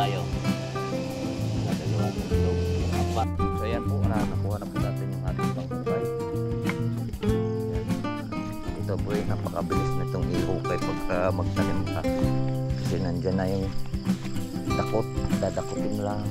tayo. Dalawa, tatlo, apat. So yan po, nakuha na po natin yung ating pangkukay. Ito po yung napakabilis na itong ihukay pagka magtanim ka. Kasi nandyan na yung dakot, dadakotin lang.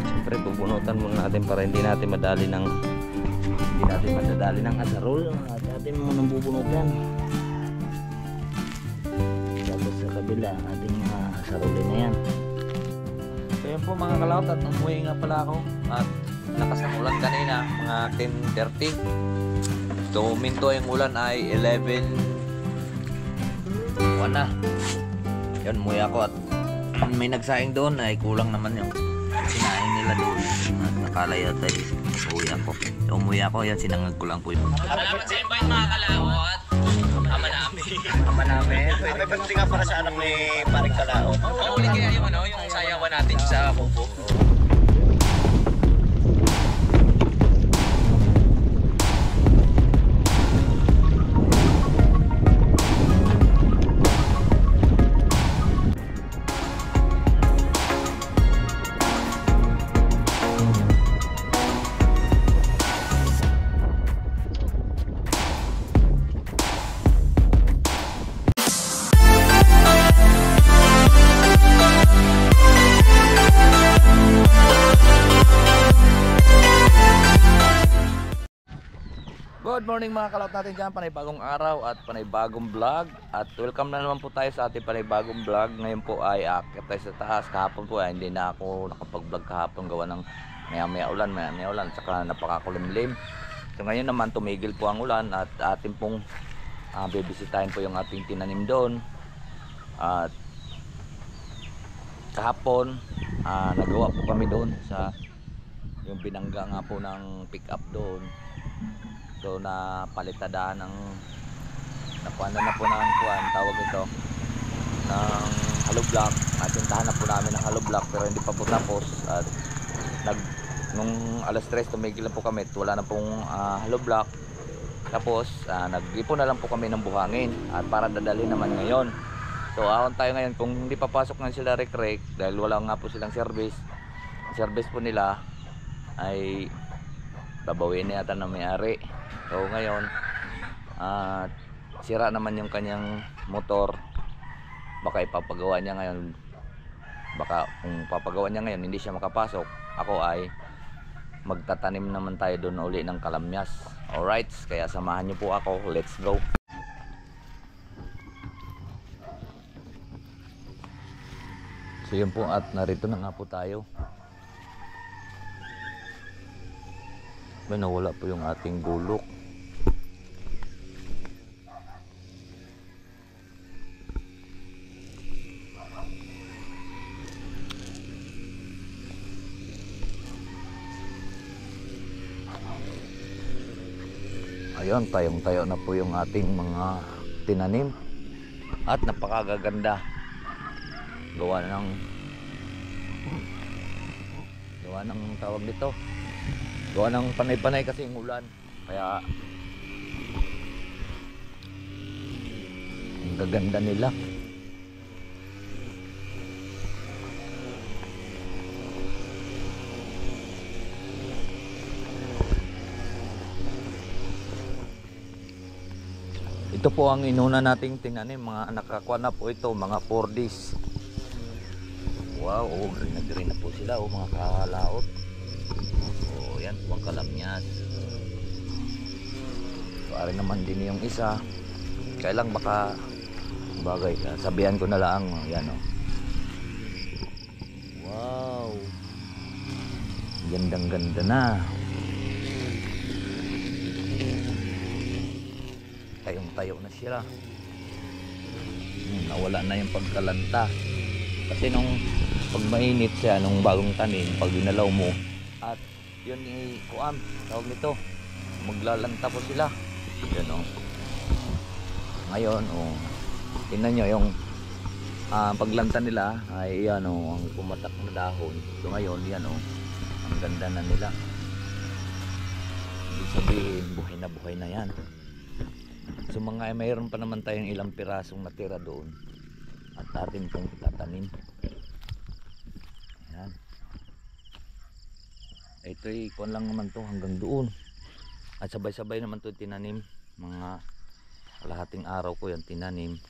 Siyempre bubunutan muna natin para hindi natin madadali ng asarol. Natin muna bubunutan. Tapos sa kabila ating mga asarolin na yan. So yan po mga kalaot, at umuwi nga pala ako at lakas ng ulan kanina, mga 10:30. So minto yung ulan ay 11:01 na. Yan, umuwi ako at may nagsaing doon ay kulang naman yung sinaing nila doon at nakalaya tayo. Umuwi ako. So umuwi ako, yan sinangag ko lang po yun. Salamat sa invite mga kalaot. Ama namin. May pagdating nga para sa anak ni Paring Kalao. Uli kaya yung yung sayawan natin sa Kubo. Good morning mga kalaot natin dyan, panibagong araw at panibagong vlog. At welcome na naman po tayo sa ating panibagong vlog. Ngayon po ay akit tayo sa taas. Kahapon po ay hindi na ako nakapag-vlog kahapon gawa ng maya ulan, saka napakakulimlim. So ngayon naman tumigil po ang ulan at ating pong bibisitahin po yung ating tinanim doon. At kahapon nagawa po kami doon sa yung binangga nga po ng pick up doon. So napalitadaan ng nakuha na po ng tawag ito ng hollow block. Natintahan na po namin ng hollow block pero hindi pa po tapos. At nung alas 3 tumigil na po kami at wala na pong hollow block. Tapos nag-ipon na lang po kami ng buhangin at para dadali naman ngayon. So ahon tayo ngayon kung hindi papasok nga sila rek dahil wala nga po silang service. Ang service po nila ay babawin na yata ng may-ari. So ngayon sira naman yung kanyang motor. Baka ipapagawa niya ngayon. Baka kung papagawa niya ngayon hindi siya makapasok, ako ay magtatanim naman tayo doon uli ng kalamyas. Alright, kaya samahan niyo po ako. Let's go. So yun po, at narito na nga po tayo. Nawala po yung ating bulok. Ayun, tayong-tayo na po yung ating mga tinanim at napakagaganda. Gawa ng tawag dito, gawa ng panay-panay kasi yung ulan, kaya ang gaganda nila. Ito po ang inuna nating tinanim, mga nakakuha na po ito, mga 4 days. Wow, green na po sila, mga kalaot. Yan po ang kalamyas. Pare naman din yung isa. Kailang baka bagay, sabihan ko na lang. Yan o. Wow, gandang ganda na. Tayong-tayo na sila. Nawala na yung pagkalanta. Kasi nung pag mainit siya, nung bagong tanim, pag dinalaw mo at yun kuam, tawag nito, maglalanta po sila. Yan o. Ngayon tingnan nyo yung paglanta nila ay yan ang pumatak na dahon. So ngayon yan ang ganda na nila. ibig sabihin buhay na yan. So mga mayroon pa naman tayong ilang pirasong natira doon at atin pong tatanim. Ayan. Ito'y kuwan lang naman to hanggang doon. At sabay-sabay naman to tinanim. Mga kalahating araw ko yan tinanim.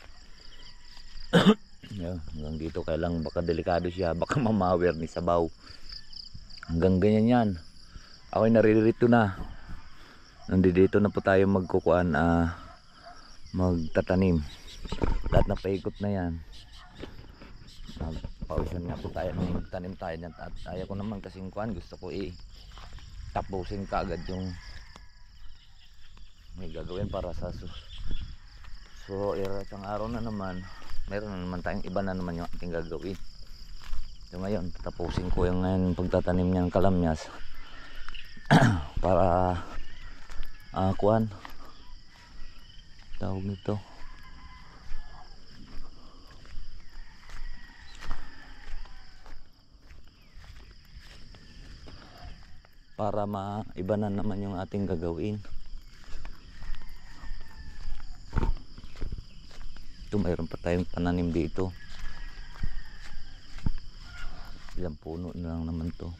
Yan, hanggang dito kailang baka delikado siya, baka mamawer ni sabaw. Hanggang ganyan yan. Ako'y naririto na. Nandito na po tayo magkukuan, magtatanim. Lahat na paikot na yan. Pausan nga po tayo nung magtanim tayo dyan. At ayaw ko naman kasing kuan, gusto ko tapusin kaagad yung may gagawin para sa isang araw na naman meron na naman tayong iba na naman yung ating gagawin. So ngayon tapusin ko yung ngayon pagtatanim niya ng kalamyas para kuan tawag nito, para maiba na naman yung ating gagawin. Ito mayroon pa tayong pananim dito, ilang puno na lang naman to.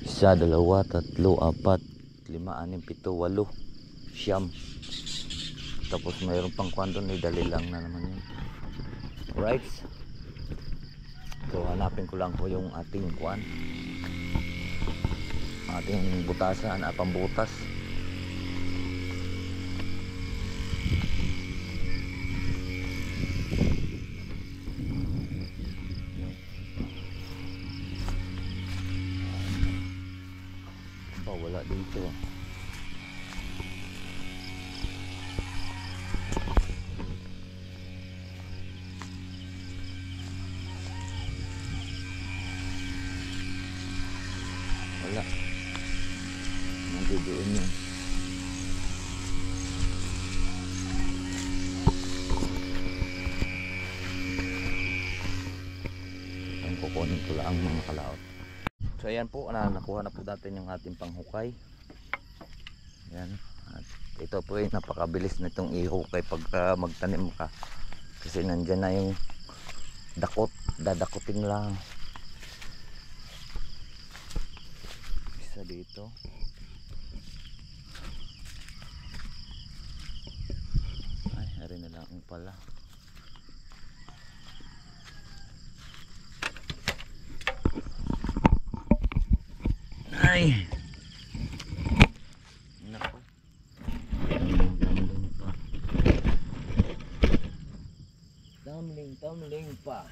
Isa, dalawa, tatlo, apat, lima, anim, pito, walo, siyam. Tapos mayroon pang kwan doon, dali lang na naman yun. Alright, so hanapin ko lang po yung ating kwan, ating butasan, pambutas. Wala dito. Wala. Nandidoon yun. Ang kukunin ko lang mga kalaot. So ayan po, nakuha na po natin yung ating panghukay. Ayan. At ito po ay napakabilis nitong ihukay pagka magtanim ka. Kasi nandyan na yung dakot, dadakutin lang. Isa dito. Ay, hari na lang pala. Ay, naku, tumbling pa.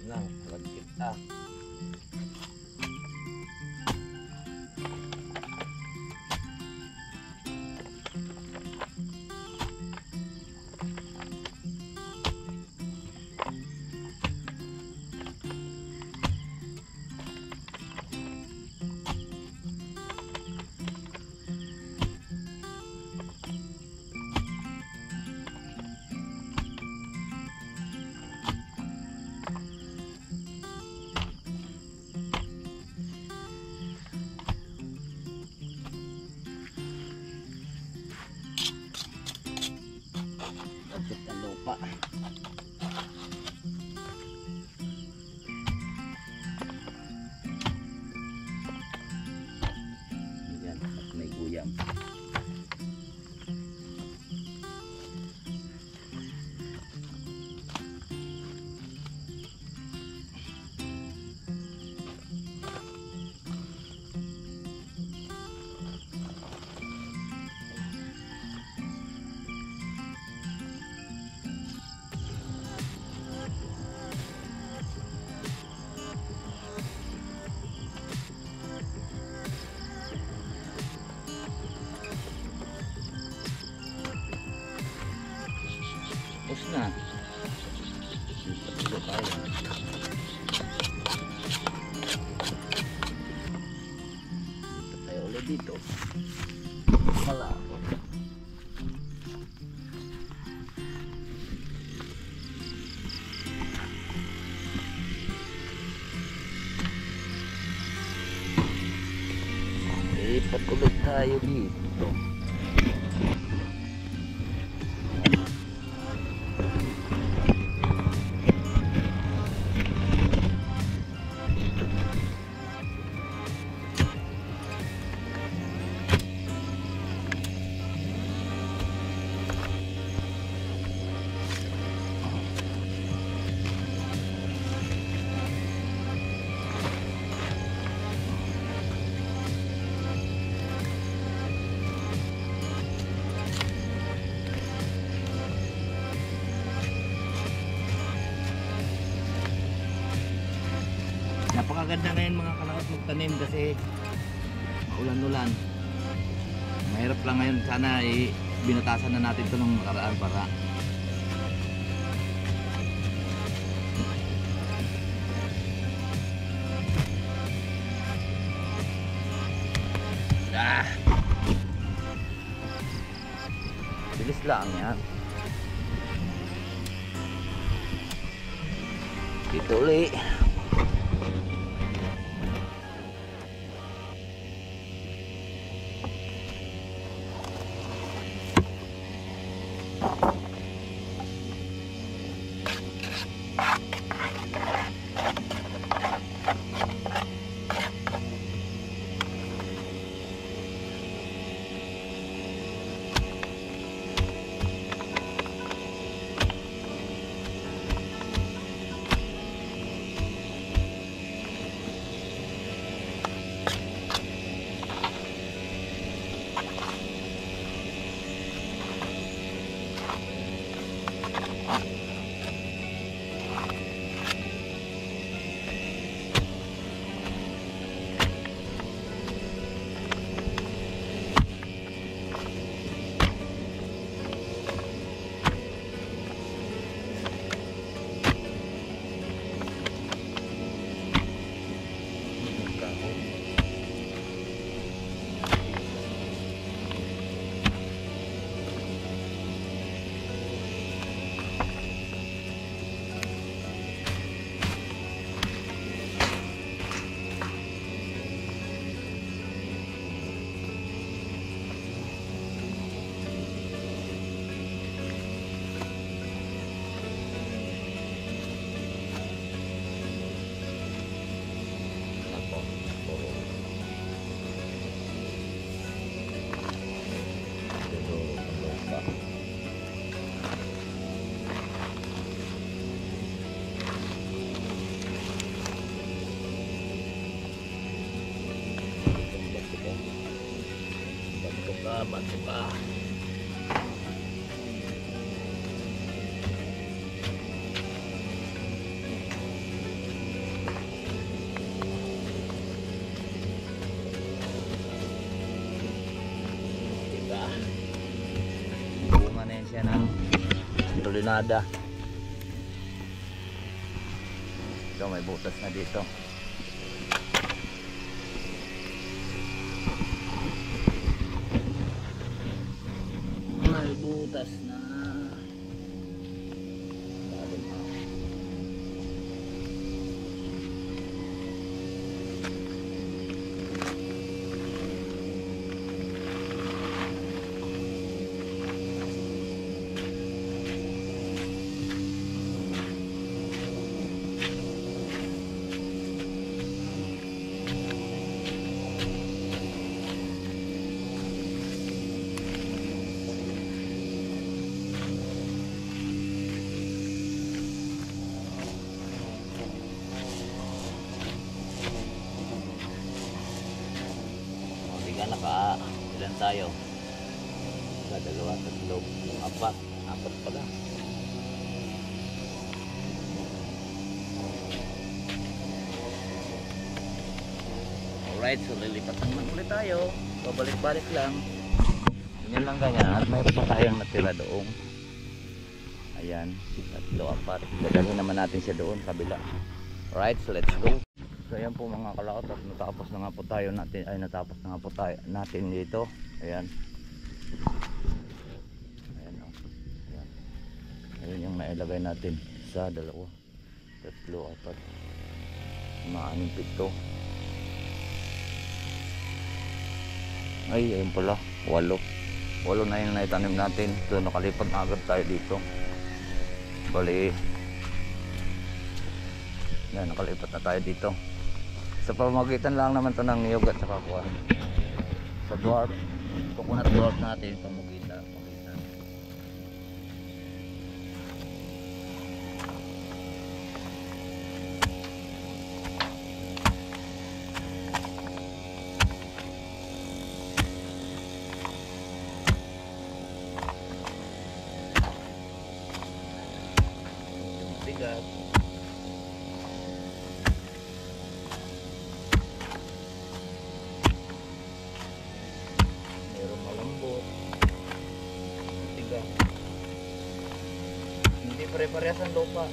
Nang lagkit lupa. Yan, at may guyam. Tapos na. Dito tayo. Dito tayo ulit dito. Wala. Lipat ulit tayo dito. Napakaganda ngayon mga kalaot magtanim kasi ulan-ulan. Mahirap lang ngayon, sana binatasan na natin ito nung nakaraan para bilis lang yan. Dito ulit. Bato pa. Diba? Bunga na yan siya ng tulinada. Ito may butas na dito. Butas na naka ilan tayo? Sa dalawa, tatlo, apat pala. Alright, so lilipat naman ulit tayo. Babalik-balik lang. Ganyan lang ganyan. At mayroon pa tayong natira doon. Ayan, tatlo, apat. Dadalhin naman natin siya doon, kabila. Alright, so let's go. So ayan po mga kalaot, at natapos na nga po tayo natin dito. Ayan. Ayan o. Ayan. Ayan yung nailagay natin. Isa, dalawa, tatlo, apat, 5, 6, 7. Ay, ayun pala. 8. 8 na yung naitanim natin. So nakalipat na agad tayo dito. Bali. Yan, nakalipat na tayo dito. Sa pamamagitan lang naman to ng niyog at saka kuwan. Sa dwarf. Coconut dwarf natin. Pamamagitan. Yung bigat. Meron malambot. Tiga. Hindi pare-parehas ang lupa.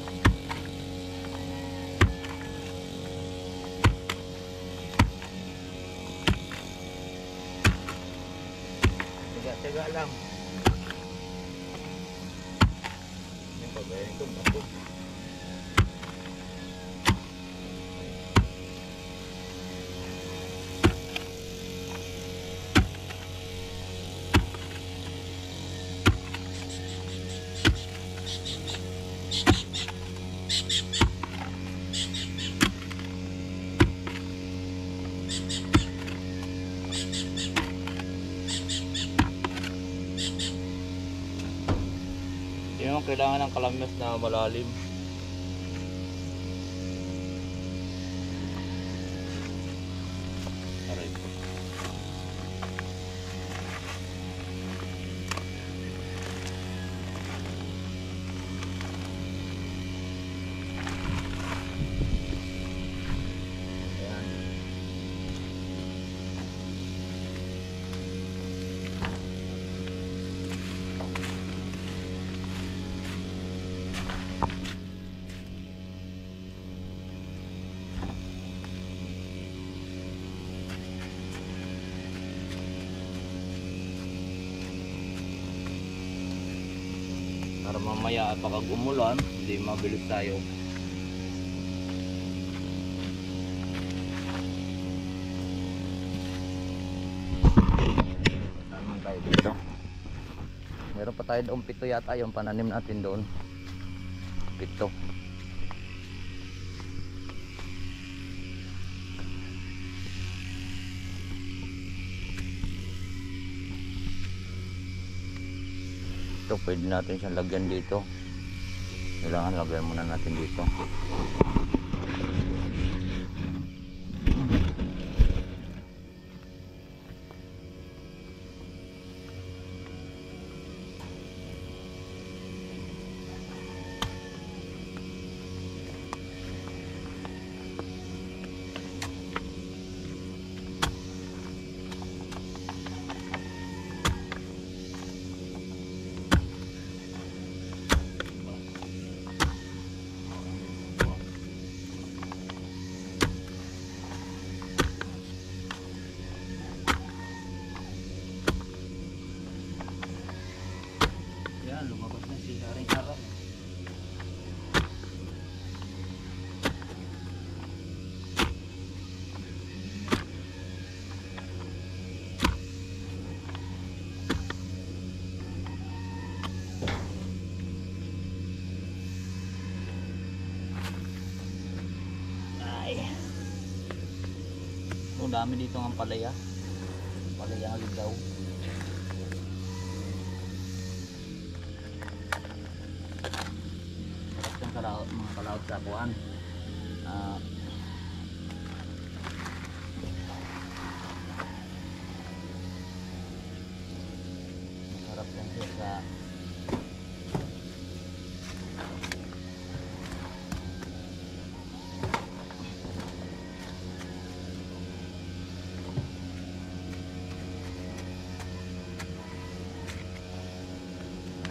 Tiga-tiga lang. Yung pagayin ko bato. Yung kailangan ng kalamnas na malalim. Aray po. Ayan. Para mamaya pag umulan, hindi mabilis tayo. Naman tayo dito. Meron pa tayo doon 7 yata yung pananim natin doon. 7. Ito pwede natin siyang lagyan dito. Kailangan lagyan muna natin dito. Yan, lumabas na si Haring Araw. Ay. Ang dami dito ng palaya. Palaya ng ligaw. Mga kalaot sa kuan. Harap yan siya sa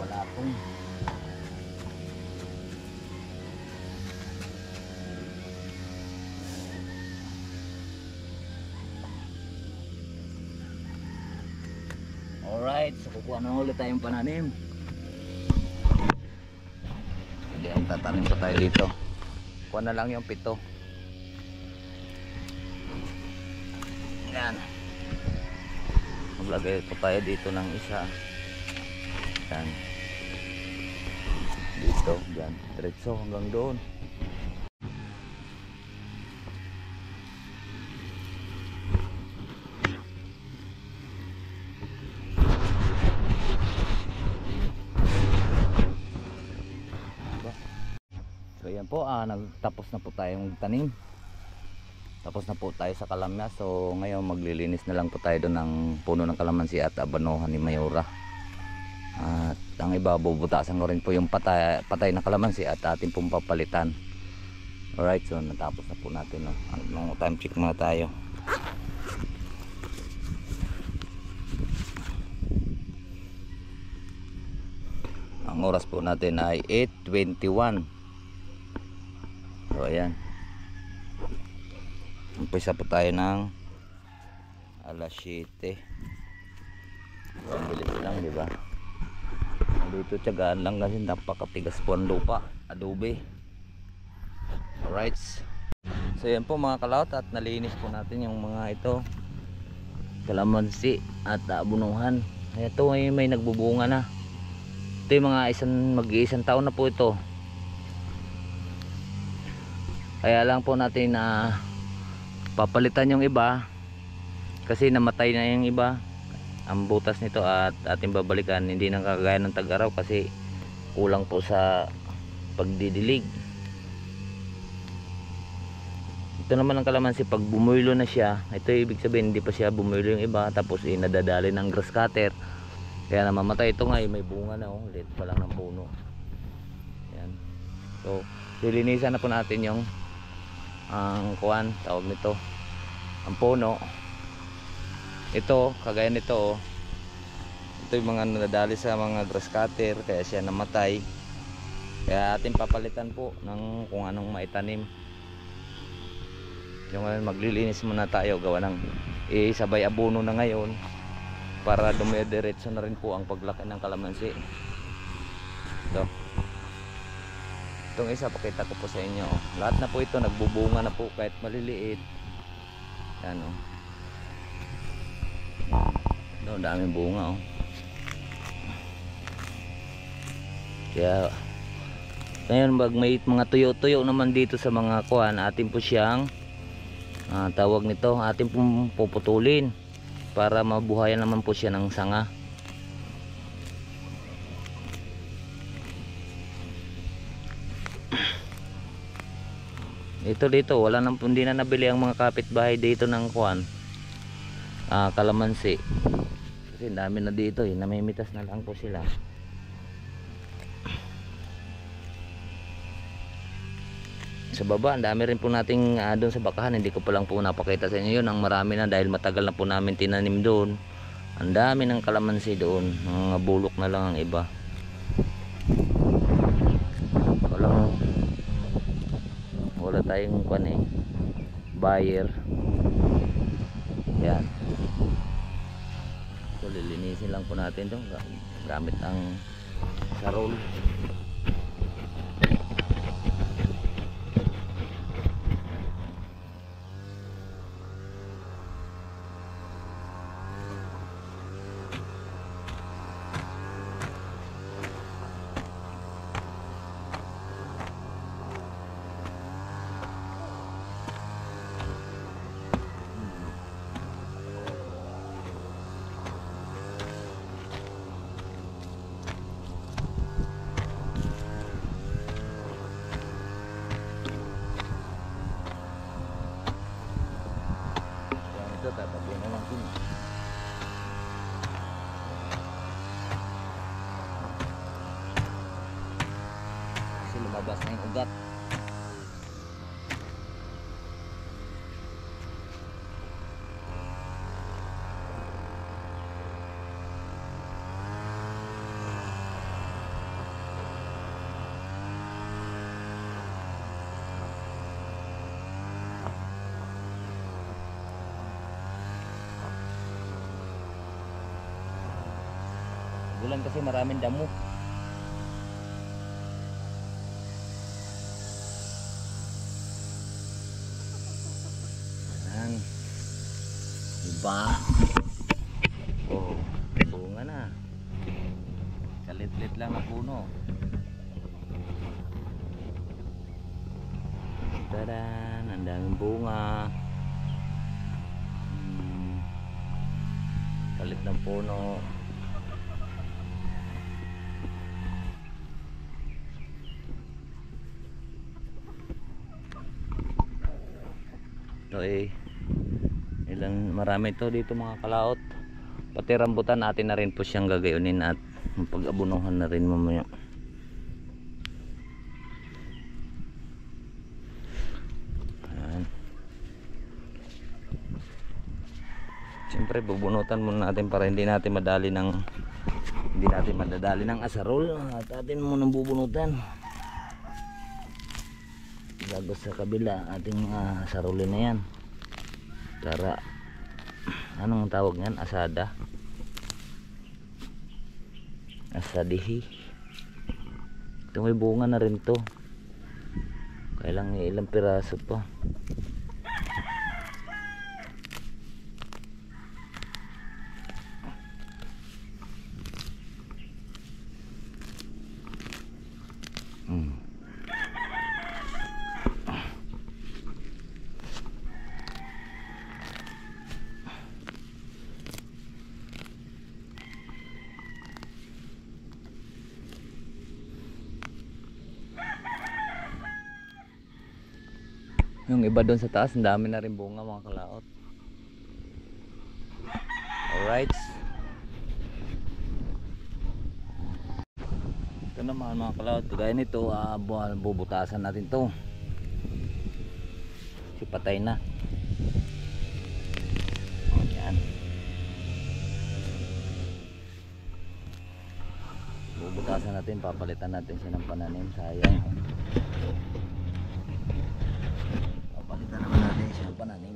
balakong. Alright, so kukuha na ulit tayong pananim. Hindi, ang tatanim pa tayo dito. Kuha na lang yung 7. Yan. maglagay po tayo dito ng isa. Yan. Dito, yan. Diretso hanggang doon. So yan po, nagtapos na po tayong tanim. Tapos na po tayo sa kalamya. So ngayon maglilinis na lang po tayo doon ng puno ng kalamansi at abanuhan ni Mayora. At ang iba, bubutasan ko rin po yung patay na kalamansi at ating pong papalitan. Alright, so natapos na po natin, no? Time check muna tayo. Ang oras po natin ay 8:21. So ayan, umpisa po tayo ng alas 7. Ang bilis lang, di ba? Dito tiyagaan lang kasi napakatigas po ang lupa, adobe. Alright, so yan po mga kalawt, at nalinis po natin yung mga ito, kalamansi at abunuhan. Ito ay may nagbubunga na. Ito yung mga mag-iisang taon na po ito. Kaya lang po natin na papalitan yung iba kasi namatay na yung iba ang butas nito, at ating babalikan. Hindi nang kagaya ng tag-araw kasi kulang po sa pagdidilig. Ito naman ang kalamansi, pag bumuylo na siya, ito ibig sabihin hindi pa siya bumuylo yung iba, tapos nadadali ng grass cutter kaya namamatay. Ito nga may bunga na, lit pa lang ng puno. Yan. So lilinisan na po natin yung ang kuwan, tawag nito, ang puno. Ito, kagaya nito, ito yung mga nadali sa mga grass cutter kaya siya namatay. Kaya ating papalitan po ng kung anong maitanim. Yung maglilinis muna tayo, gawa ng isabay abono na ngayon para dumidiretso na rin po ang paglaki ng kalamansi. Ito, itong isa pakita ko po sa inyo, lahat na po ito nagbubunga na po kahit maliliit. Yan, doon daming bunga, kaya ngayon may mga tuyo-tuyo naman dito sa mga kuhan, atin po siyang tawag nito, atin pong puputulin para mabuhayan naman po siya ng sanga. Dito wala nang, hindi na nabili ang mga kapitbahay dito ng kuan, kalamansi, kasi dami na dito, namimitas na lang po sila. Sa baba ang dami rin po nating doon sa bakahan, hindi ko pa lang po napakita sa inyo yun, ang marami na dahil matagal na po namin tinanim doon. Ang dami ng kalamansi doon, mga bulok na lang ang iba. Wala tayong buyer. Yan, so lilinisin lang po natin ito gamit ang sarol. Ito tatabi na lang din. Kasi lumabas na yung ugat. Bulan kasi maraming damo. Ayan. Diba? Oh. lang ng puno. Tadan, ang daming bunga. Palit ng puno. Ito marami to dito mga kalaot. Pati rambutan natin na rin po siyang gagayunin at pag-abunuhan na rin mamaya. Ayan. Siyempre bubunutan muna natin para hindi natin madadali ng asarol at atin muna bubunutan. Bago sa kabila ating asarolin na yan. Para anong tawag niyan? Asadihi. Ito may bunga na rin to. Kailang ilang piraso pa. Yung iba doon sa taas, ang dami na rin bunga mga kalaot. Alright. Ito naman mga kalaot, kagaya nito, bubutasan natin to. Kasi patay na. Yan. Bubutasan natin, papalitan natin siya ng pananim, sayang. Papalitan naman natin siya ng pananim.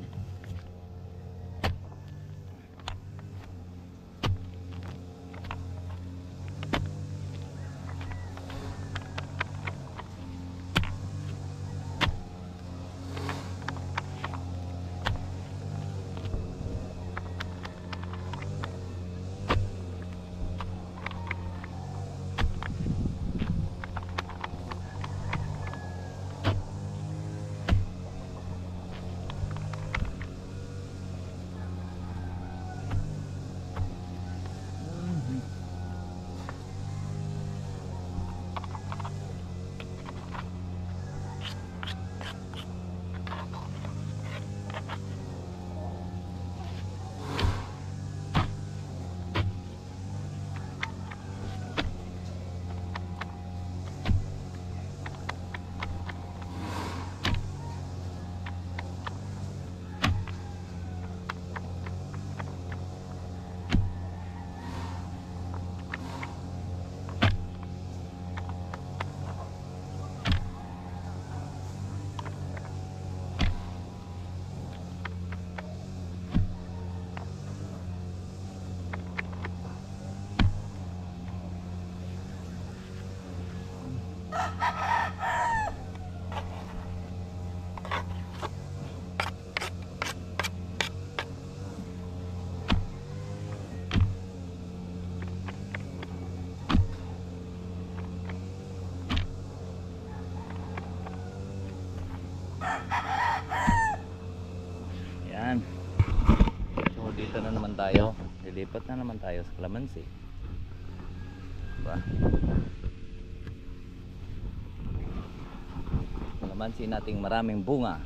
Yan. So dito na naman tayo. Lilipat na naman tayo sa kalamansi. Diba? Kalamansi nating maraming bunga.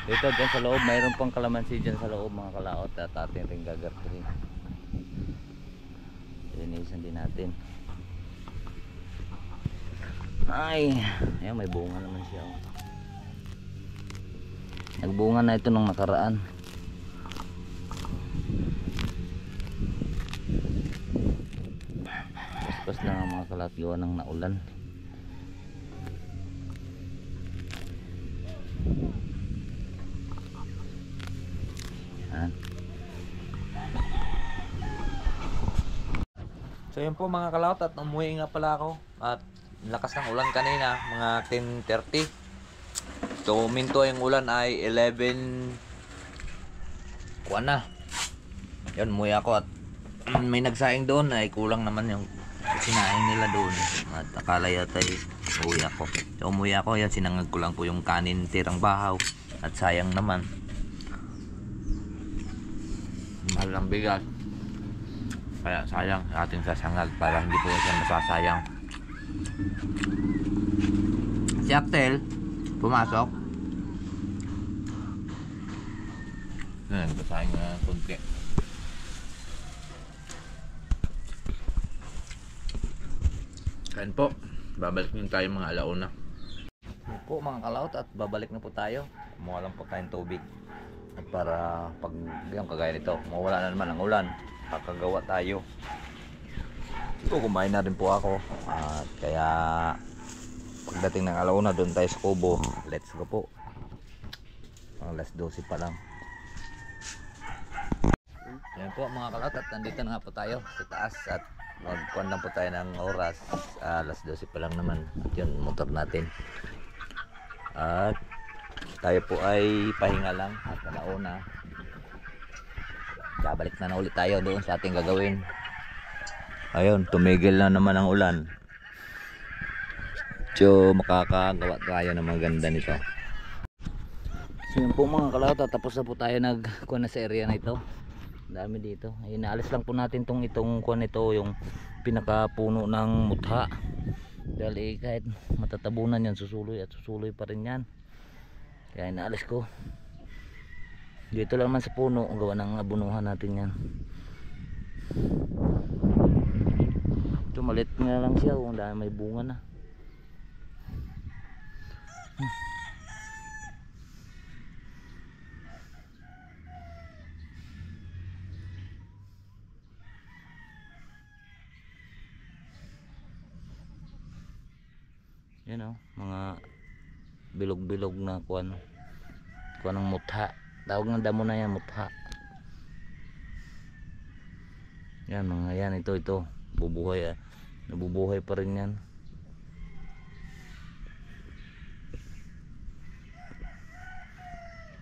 Dito dyan sa loob, mayroon pang kalamansi dyan sa loob mga kalaot at atin rin gagartuhin. Linisan din natin. Ay, ayan, may bunga naman siya. Nagbunga na ito nung nakaraan. Paspas lang ang mga kalat gawa ng naulan. Yan. So yun po mga kalaot, at umuwi nga pala ako. At lakas ng ulan kanina, mga 10:30. So minto yung ulan ay 11 kuwan na. Yun, umuwi ako at may nagsaing doon ay kulang naman yung sinaing nila doon. At akala yata uwi ako. So umuwi ako, yan sinangag ko lang po yung kanin tirang bahaw. At sayang naman. Mahal ang bigas. Kaya sayang sa ating sasangag para hindi po siya masasayang. Si Actel, pumasok. Nagpasayang na kunti. Kain po. Babalik din tayo mga alauna. Po mga kalaot at babalik na po tayo. Kumuha lang po tayong tubig. At para pag yung kagaya nito, mawala na naman ang ulan. Kakagawa tayo. So kumain na rin po ako. At kaya pagdating ng alauna doon tayo sa kubo. Let's go po. Alas 12 pa lang. Yan po mga kalaot at nandito na nga po tayo sa taas at magkuhan lang po tayo ng oras. Alas 12 pa lang naman. At yun motor natin. At tayo po ay pahinga lang at alauna. Babalik na ulit tayo doon sa ating gagawin. Ayun, tumigil na naman ang ulan. So makakagawa tayo ng maganda nito. So yun po mga kalauta, tapos na po tayo nagkuha na sa area na ito. Dami dito. Ay, naalis lang po natin itong kuha nito, yung pinakapuno ng mutha. Dahil kahit matatabunan yan, susuloy at susuloy pa rin yan. Kaya naalis ko. Dito lang naman sa puno, gawa ng abunuhan natin yan. Ito malit nga lang siya, dahil may bunga na. Yan o, mga bilog-bilog na kuwan ng mutha. Tawag ng damo na yan, mutha. Yan mga yan, ito bubuhay nabubuhay pa rin yan.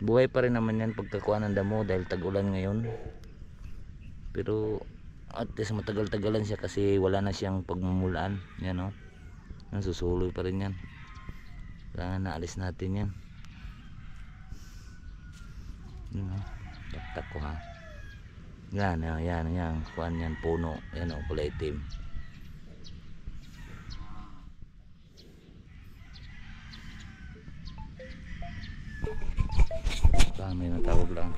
Buhay pa rin naman yan pagkakuha ng damo dahil tag-ulan ngayon. Pero at least matagal-tagalan siya kasi wala na siyang pagmumulaan. Yan o, susuloy pa rin yan. Kailangan naalis natin yan. Taktak ko ha. Yan, kuhan yan, puno. Yan o, kulay itim. May natawag lang.